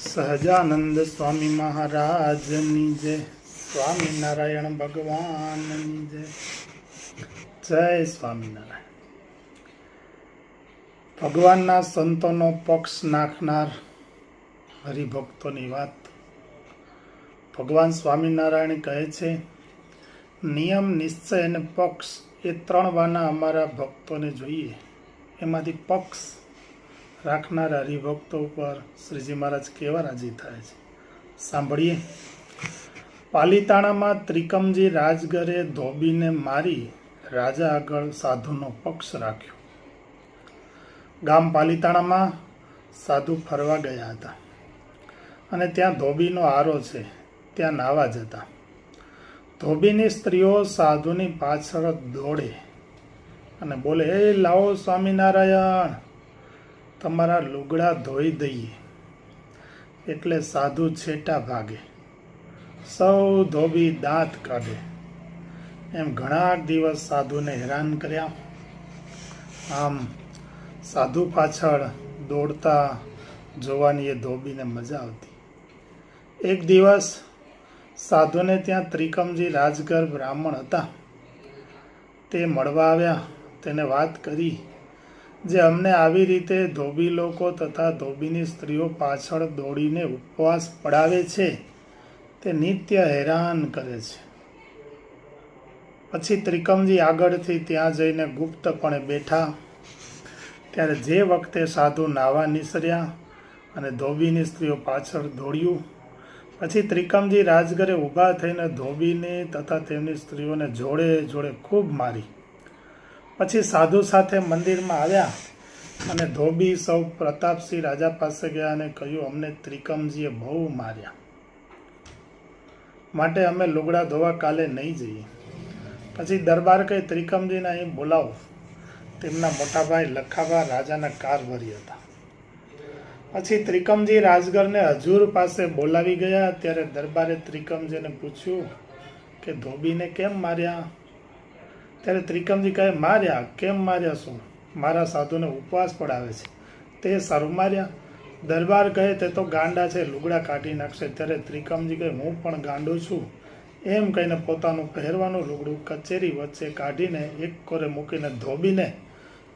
સહજાનંદ સ્વામી મહારાજની જય, સ્વામિનારાયણ ભગવાનની જય. જય સ્વામિનારાયણ. ભગવાનના સંતોનો પક્ષ નાખનાર હરિભક્તોની વાત. ભગવાન સ્વામિનારાયણ કહે છે, નિયમ, નિશ્ચય અને પક્ષ એ ત્રણ વાના અમારા ભક્તોને જોઈએ. એમાંથી પક્ષ રાખનાર હરિભક્તો ઉપર શ્રીજી મહારાજ કેવા રાજી થાય છે, સાંભળીએ. પાલીતાણામાં ત્રિકમજી રાજગરે ધોબીને મારી રાજા આગળ સાધુનો પક્ષ રાખ્યો. ગામ પાલીતાણામાં સાધુ ફરવા ગયા હતા અને ત્યાં ધોબીનો આરો છે, ત્યાં નાહવા જતા. ધોબીની સ્ત્રીઓ સાધુની પાછળ દોડે અને બોલે, એ લાવો સ્વામિનારાયણ, તમારા લુગડા ધોઈ દઈએ. એટલે સાધુ છેટા ભાગે, સૌ ધોબી દાંત કાઢે. એમ ઘણા દિવસ સાધુને હેરાન કર્યા. આમ સાધુ પાછળ દોડતા જોવાની એ ધોબીને મજા આવતી. એક દિવસ સાધુને ત્યાં ત્રિકમજી રાજગર બ્રાહ્મણ હતા, તે મળવા આવ્યા. તેને વાત કરી, જે અમને આવી રીતે ધોબી લોકો તથા ધોબીની સ્ત્રીઓ પાછળ દોડીને ઉપવાસ પડાવે છે, તે નિત્ય હેરાન કરે છે. પછી ત્રિકમજી આગળથી ત્યાં જઈને ગુપ્તપણે બેઠા. ત્યારે જે વખતે સાધુ નાહવા નીસર્યા અને ધોબીની સ્ત્રીઓ પાછળ દોડ્યું, પછી ત્રિકમજી રાજગરે ઊભા થઈને ધોબીને તથા તેમની સ્ત્રીઓને જોડે જોડે ખૂબ મારી. પછી સાધુ સાથે મંદિરમાં આવ્યા અને ધોબી સૌ પ્રતાપસિંહ રાજા પાસે ગયા અને કહ્યું, અમને ત્રિકમજીએ બહુ માર્યા, માટે અમે લુગડા ધોવા કાલે નહીં જઈએ. પછી દરબાર કહી, ત્રિકમજીને અહીં બોલાવો. તેમના મોટાભાઈ લખાભા રાજાના કારભારી હતા. પછી ત્રિકમજી રાજગરને હજુર પાસે બોલાવી ગયા. ત્યારે દરબારે ત્રિકમજીને પૂછ્યું કે ધોબીને કેમ માર્યા? ત્યારે ત્રિકમજી કહે, માર્યા? કેમ માર્યા? શું મારા સાધુને ઉપવાસ પડાવે છે, તે સારું માર્યા? દરબાર કહે, તે તો ગાંડા છે, લુગડા કાઢી નાખશે. ત્યારે ત્રિકમજી કહે, હું પણ ગાંડો છું. એમ કહીને પોતાનું પહેરવાનું લુગડું કચેરી વચ્ચે કાઢીને એક કોરે મૂકીને ધોબીને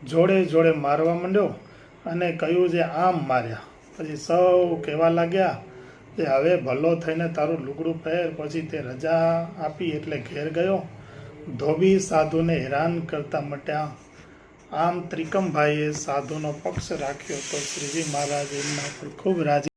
જોડે જોડે મારવા માંડ્યો અને કહ્યું, જે આમ માર્યા. પછી સૌ કહેવા લાગ્યા, જે હવે ભલો થઈને તારું લુગડું પહેર. પછી તે રજા આપી એટલે ઘેર ગયો. ધોબી સાધુને હેરાન કરતા મટ્યા. આમ ત્રિકમભાઈએ સાધુનો પક્ષ રાખ્યો તો શ્રીજી મહારાજ એમના પર ખૂબ રાજી.